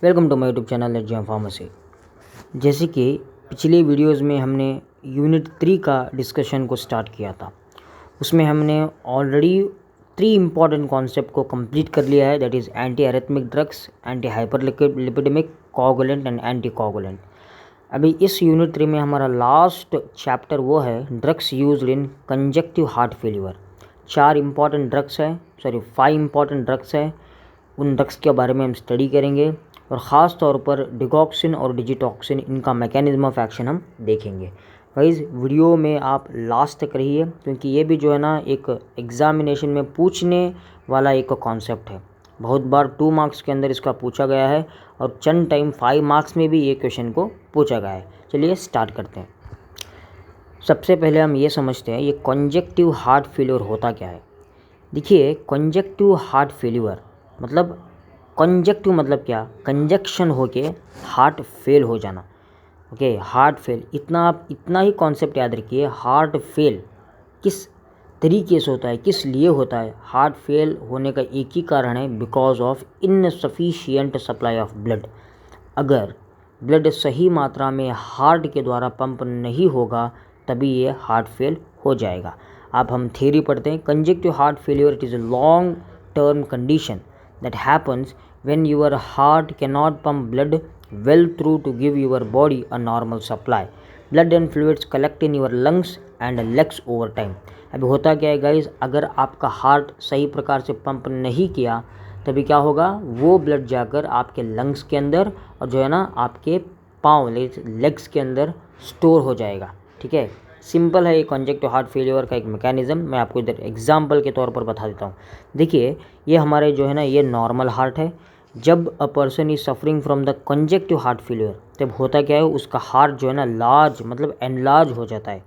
Welcome to my YouTube channel let pharmacy. जैसे कि पिछले वीडियोस में हमने यूनिट 3 का डिस्कशन को स्टार्ट किया था, उसमें हमने ऑलरेडी 3 इम्पॉर्टेंट कॉन्सेप्ट को कंप्लीट कर लिया है, that is anti arrhythmic drugs, anti hyperlipidemic, coagulant and anti coagulant. अभी इस यूनिट 3 में हमारा लास्ट चैप्टर वो है drugs used in conjunctive heart failure. 5 important drugs है, उन ड्रग्स के बारे में हम स्टडी करेंगे और ख़ास तौर पर डिगॉक्सिन और डिजिटॉक्सिन, इनका मैकेनिज्म ऑफ एक्शन हम देखेंगे। गाइस वीडियो में आप लास्ट तक रहिए, क्योंकि ये भी जो है ना एक एग्ज़ामिनेशन में पूछने वाला एक कॉन्सेप्ट है। बहुत बार 2 मार्क्स के अंदर इसका पूछा गया है और चंद टाइम 5 मार्क्स में भी ये क्वेश्चन को पूछा गया है। चलिए स्टार्ट करते हैं। सबसे पहले हम ये समझते हैं ये कंजक्टिव हार्ट फेल्यूर होता क्या है। देखिए, कंजक्टिव हार्ट फेल्यूर मतलब कंजक्टिव मतलब क्या, कंजक्शन होके हार्ट फेल हो जाना। ओके, हार्ट फेल, इतना ही कॉन्सेप्ट याद रखिए। हार्ट फेल किस तरीके से होता है, किस लिए होता है। हार्ट फेल होने का एक ही कारण है, because of insufficient supply of blood. अगर ब्लड सही मात्रा में हार्ट के द्वारा पंप नहीं होगा तभी ये हार्ट फेल हो जाएगा। अब हम थ्योरी पढ़ते हैं। Conjunctive heart failure, it is a long term condition that happens when your heart cannot pump blood well through to give your body a normal supply. Blood and fluids collect in your lungs and legs over time. अभी होता क्या है guys, अगर आपका heart सही प्रकार से pump नहीं किया तभी क्या होगा, वो ब्लड जाकर आपके लंग्स के अंदर और जो है ना आपके पाँव लेग्स के अंदर स्टोर हो जाएगा। ठीक है, सिंपल है ये कंजक्टिव हार्ट फेल्योर का एक मैकेनिज्म। मैं आपको इधर एग्जांपल के तौर पर बता देता हूँ। देखिए, ये हमारे जो है ना ये नॉर्मल हार्ट है। जब a person is suffering from the congestive heart failure, तब होता क्या है, उसका हार्ट जो है ना लार्ज मतलब एनलार्ज हो जाता है,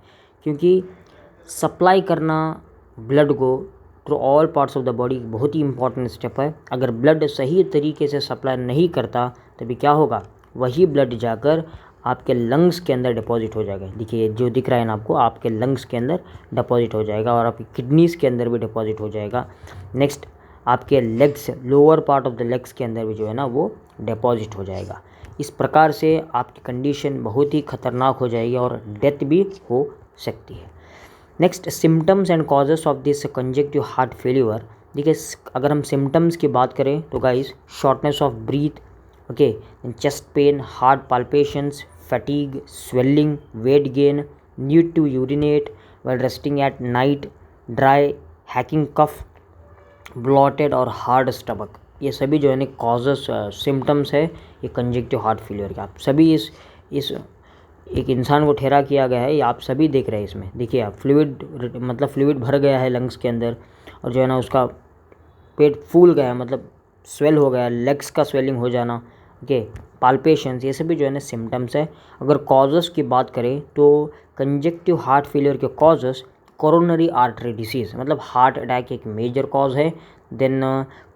क्योंकि सप्लाई करना ब्लड को through all parts of the body बहुत ही इंपॉर्टेंट स्टेप है। अगर ब्लड सही तरीके से सप्लाई नहीं करता तभी क्या होगा, वही ब्लड जाकर आपके लंग्स के अंदर डिपॉजिट हो जाएगा। देखिए जो दिख रहा है ना आपको, आपके लंग्स के अंदर डिपॉजिट हो जाएगा और आपकी किडनीज़ के अंदर भी डिपॉजिट हो जाएगा। नेक्स्ट आपके legs, lower part of the legs के अंदर भी जो है ना वो डिपॉजिट हो जाएगा। इस प्रकार से आपकी कंडीशन बहुत ही खतरनाक हो जाएगी और डेथ भी हो सकती है। Next, symptoms and causes of this conjunctive heart failure. देखिए, अगर हम सिम्टम्स की बात करें तो guys, shortness of breath, okay, chest pain, heart palpitations, fatigue, swelling, weight gain, need to urinate while resting at night, dry, hacking cough, bloated और hard stomach, ये सभी जो है ना कॉजेस सिम्टम्स है ये कंजक्टिव हार्ट फेल्योर के। आप सभी इस एक इंसान को ठहरा किया गया है, ये आप सभी देख रहे हैं इसमें। देखिए आप फ्लूइड भर गया है लंग्स के अंदर और जो है ना उसका पेट फूल गया है, मतलब स्वेल हो गया, लेग्स का स्वेलिंग हो जाना, ओके, पाल्पेशंस, ये सभी जो है ना सिम्टम्स है। अगर कॉजेस की बात करें तो कंजक्टिव हार्ट फेलियर के कॉजेस, कोरोनरी आर्टरी डिसीज़ मतलब हार्ट अटैक एक मेजर कॉज है। Then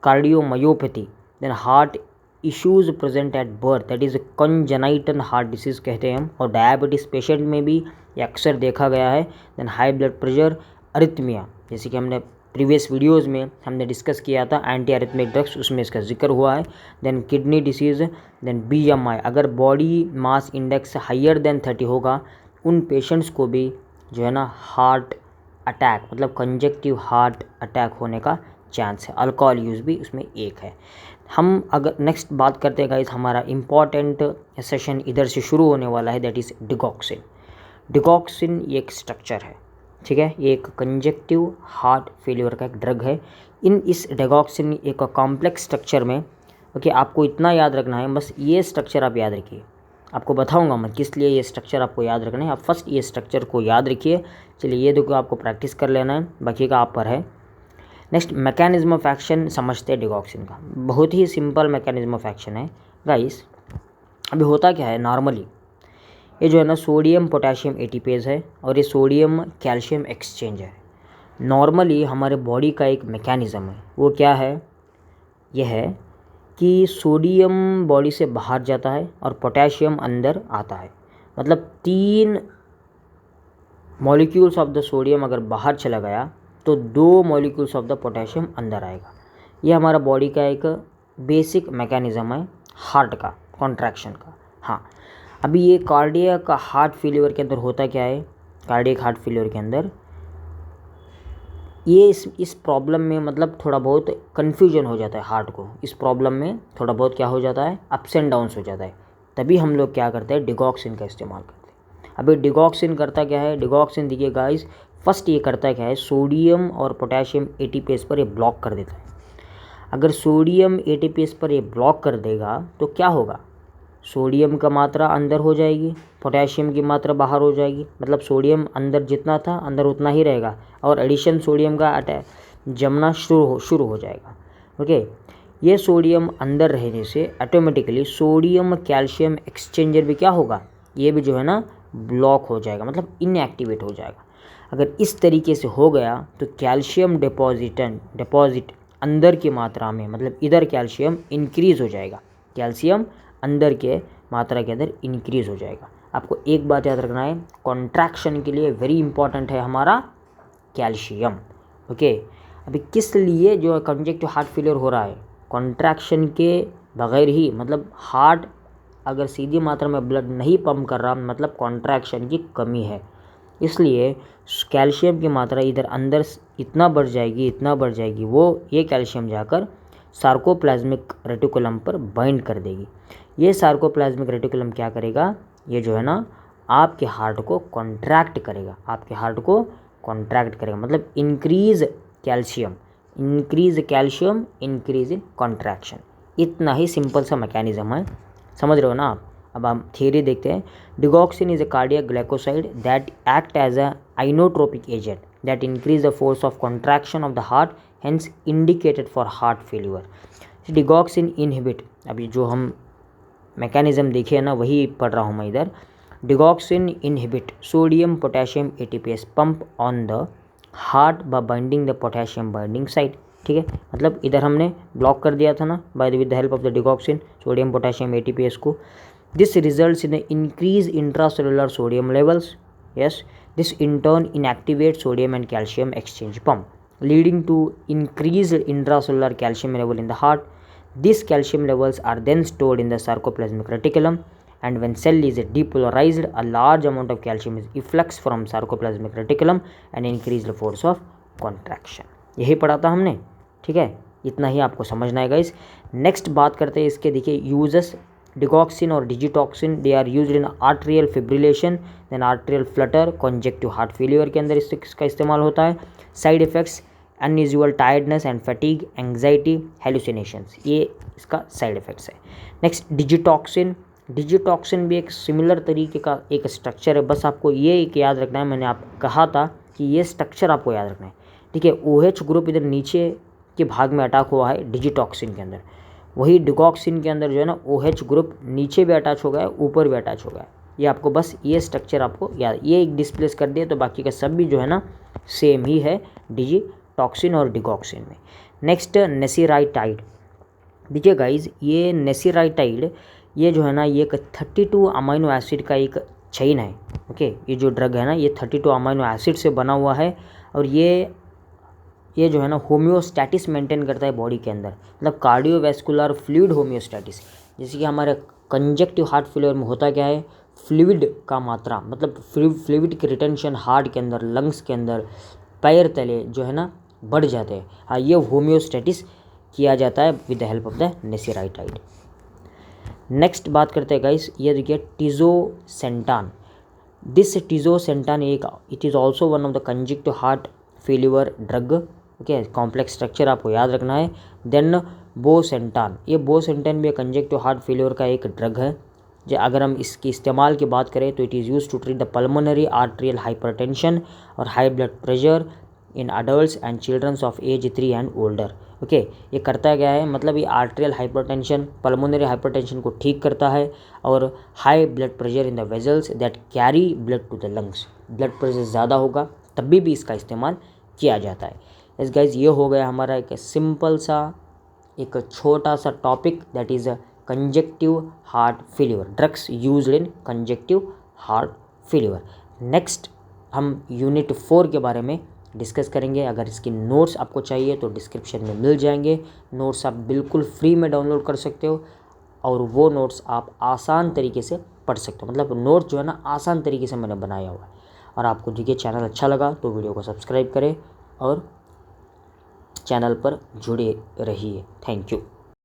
cardiomyopathy, then heart issues present at birth, that is congenital heart disease कहते हैं हम, और डायबिटीज़ पेशेंट में भी ये अक्सर देखा गया है। Then high blood pressure, arrhythmia, जैसे कि हमने प्रीवियस वीडियोज़ में हमने डिस्कस किया था एंटी एरिथमिक ड्रग्स, उसमें इसका जिक्र हुआ है। Then kidney disease, then BMI, अगर body mass index higher than 30 होगा उन पेशेंट्स को भी जो है ना हार्ट अटैक मतलब कंजक्टिव हार्ट अटैक होने का चांस है। अल्कोहल यूज़ भी उसमें एक है। हम अगर नेक्स्ट बात करते हैं गाइस, हमारा इम्पॉर्टेंट सेशन इधर से शुरू होने वाला है, दैट इज़ डिगॉक्सिन। डिगॉक्सिन ये एक स्ट्रक्चर है, ठीक है, ये एक कंजक्टिव हार्ट फेल्योर का एक ड्रग है। इस डिगॉक्सिन एक कॉम्प्लेक्स स्ट्रक्चर में, ओके, आपको इतना याद रखना है, बस ये स्ट्रक्चर आप याद रखिए। आपको बताऊंगा मैं किस लिए ये स्ट्रक्चर आपको याद रखना है, आप फर्स्ट ये स्ट्रक्चर को याद रखिए। चलिए ये देखो, आपको प्रैक्टिस कर लेना है, बाकी का आप पर है। नेक्स्ट, मैकेनिज्म ऑफ एक्शन समझते हैं डिगॉक्सिन का। बहुत ही सिंपल मैकेनिज्म ऑफ एक्शन है गाइस। अभी होता क्या है, नॉर्मली ये जो है ना सोडियम पोटेशियम एटीपेज है और ये सोडियम कैल्शियम एक्सचेंज है। नॉर्मली हमारे बॉडी का एक मैकेनिज़्म है, वो क्या है, यह है कि सोडियम बॉडी से बाहर जाता है और पोटेशियम अंदर आता है। मतलब 3 मॉलिक्यूल्स ऑफ द सोडियम अगर बाहर चला गया तो 2 मॉलिक्यूल्स ऑफ द पोटेशियम अंदर आएगा। ये हमारा बॉडी का एक बेसिक मैकेनिज़्म है हार्ट का, कॉन्ट्रैक्शन का। हाँ, अभी ये कार्डियक हार्ट फेलियर के अंदर होता क्या है, कार्डियक हार्ट फेलियर के अंदर ये इस प्रॉब्लम में मतलब थोड़ा बहुत कन्फ्यूजन हो जाता है हार्ट को, इस प्रॉब्लम में थोड़ा बहुत क्या हो जाता है, अप्स एंड डाउन्स हो जाता है। तभी हम लोग क्या करते हैं, डिगॉक्सिन का इस्तेमाल करते हैं। अभी डिगॉक्सिन करता क्या है, डिगॉक्सिन देखिए गाइस, फर्स्ट ये करता क्या है, सोडियम और पोटेशियम एटीपीएस पर ये ब्लॉक कर देता है। अगर सोडियम एटीपीएस पर ये ब्लॉक कर देगा तो क्या होगा, सोडियम का मात्रा अंदर हो जाएगी, पोटेशियम की मात्रा बाहर हो जाएगी, मतलब सोडियम अंदर जितना था अंदर उतना ही रहेगा और एडिशन सोडियम का जमना शुरू हो जाएगा। ओके, ये सोडियम अंदर रहने से ऑटोमेटिकली सोडियम कैल्शियम एक्सचेंजर भी क्या होगा, ये भी जो है ना ब्लॉक हो जाएगा, मतलब इनएक्टिवेट हो जाएगा। अगर इस तरीके से हो गया तो कैल्शियम डिपॉजिट अंदर की मात्रा में, मतलब इधर कैल्शियम इंक्रीज़ हो जाएगा, कैल्शियम अंदर के मात्रा के अंदर इंक्रीज़ हो जाएगा। आपको एक बात याद रखना है, कॉन्ट्रैक्शन के लिए वेरी इंपॉर्टेंट है हमारा कैल्शियम। ओके, अभी किस लिए जो कंजक्टिव हार्ट फेलियर हो रहा है, कॉन्ट्रैक्शन के बगैर ही, मतलब हार्ट अगर सीधी मात्रा में ब्लड नहीं पंप कर रहा, मतलब कॉन्ट्रैक्शन की कमी है, इसलिए कैल्शियम की मात्रा इधर अंदर इतना बढ़ जाएगी, वो ये कैल्शियम जाकर सार्कोप्लाज्मिक रेटिकुलम पर बाइंड कर देगी। ये सार्कोप्लाज्मिक रेटिकुलम क्या करेगा, ये जो है ना आपके हार्ट को कॉन्ट्रैक्ट करेगा, मतलब increase calcium, increase in contraction. इतना ही सिंपल सा मैकेनिज्म है, समझ रहे हो ना आप। अब हम थियरी देखते हैं। Digoxin is a cardiac glycoside that act as a inotropic agent that increase the force of contraction of the heart, hence indicated for heart failure. Digoxin inhibit, अभी जो हम मैकेनिज्म देखे हैं ना वही पढ़ रहा हूँ मैं इधर। Digoxin inhibit sodium potassium ATPase pump on the heart by binding the potassium binding site. ठीक है, मतलब इधर हमने ब्लॉक कर दिया था ना with the help of the digoxin sodium potassium ATPase को। This results in increase intracellular sodium levels, yes, this in turn inactivate sodium and calcium exchange pump, leading to increased intracellular calcium level in the heart. These calcium levels are then stored in the sarcoplasmic reticulum, and when cell is depolarized, a large amount of calcium is efflux from sarcoplasmic reticulum and increase the force of contraction. यही पढ़ा था हमने, ठीक है, इतना ही आपको समझना है गाइस। नेक्स्ट बात करते हैं इसके, देखिए यूजेस। डिगॉक्सिन और digitoxin they are used in atrial fibrillation, then atrial flutter, congestive heart failure के अंदर इसका इस्तेमाल होता है। Side effects unusual tiredness and fatigue, anxiety, hallucinations, ये इसका साइड इफेक्ट्स है। नेक्स्ट डिजिटॉक्सिन भी एक सिमिलर तरीके का एक स्ट्रक्चर है, बस आपको ये एक याद रखना है, मैंने आप कहा था कि ये स्ट्रक्चर आपको याद रखना है। ठीक है, OH ग्रुप इधर नीचे के भाग में अटैक हुआ है डिजिटॉक्सिन के अंदर, वही डिगॉक्सिन के अंदर जो है ना OH ग्रुप नीचे भी अटैच हो गया है, ऊपर भी अटैच हो गया है। ये आपको बस ये स्ट्रक्चर आपको याद, ये एक डिस्प्लेस कर दिया तो बाकी का सब भी जो है ना सेम ही है डिजिटॉक्सिन और डिगॉक्सिन में। नेक्स्ट नेसिराइटाइड, देखिए गाइज ये नेसिराइटाइड ये जो है ना ये एक 32 अमाइनो एसिड का एक चेन है। ओके, ये जो ड्रग है ना ये 32 अमाइनो एसिड से बना हुआ है और ये जो है ना होम्योस्टैटिस मेंटेन करता है बॉडी के अंदर, मतलब कार्डियोवैस्कुलर फ्लूइड होम्योस्टैटिस। जैसे कि हमारे कंजक्टिव हार्ट फेलियर में होता क्या है, फ्लूइड का मात्रा, मतलब फ्लूइड की रिटेंशन हार्ट के अंदर, लंग्स के अंदर, पैर तले जो है ना बढ़ जाते हैं। हाँ, ये होम्योस्टैटिस किया जाता है with the help of the nesiritide. Next बात करते हैं गाइस, ये देखिए tezosentan. This tezosentan it is also one of the congestive heart failure drug. Okay, complex structure आपको याद रखना है। देन बोसेंटान, ये बोसेंटान भी कंजक्टिव हार्ट फेलियर का एक ड्रग है। जो अगर हम इसके इस्तेमाल की बात करें तो it is use to treat the pulmonary atrial hypertension और high blood pressure in adults and childrens of age 3 and older. Okay, ये करता क्या है, मतलब ये आर्ट्रियल हाइपरटेंशन, पल्मोनरी हाइपरटेंशन को ठीक करता है और high blood pressure in the vessels that carry blood to the lungs, blood pressure ज़्यादा होगा तभी भी इसका इस्तेमाल किया जाता है। यस गाइज, ये हो गया हमारा एक सिंपल सा एक छोटा सा topic that is conjunctive heart failure, drugs used in conjunctive heart failure. Next हम यूनिट 4 के बारे में डिस्कस करेंगे। अगर इसकी नोट्स आपको चाहिए तो डिस्क्रिप्शन में मिल जाएंगे, नोट्स आप बिल्कुल फ्री में डाउनलोड कर सकते हो। और वो नोट्स आप आसान तरीके से पढ़ सकते हो। मतलब नोट्स जो है ना आसान तरीके से मैंने बनाया हुआ है। और आपको जीके चैनल अच्छा लगा तो वीडियो को सब्सक्राइब करें और चैनल पर जुड़े रहिए। Thank you.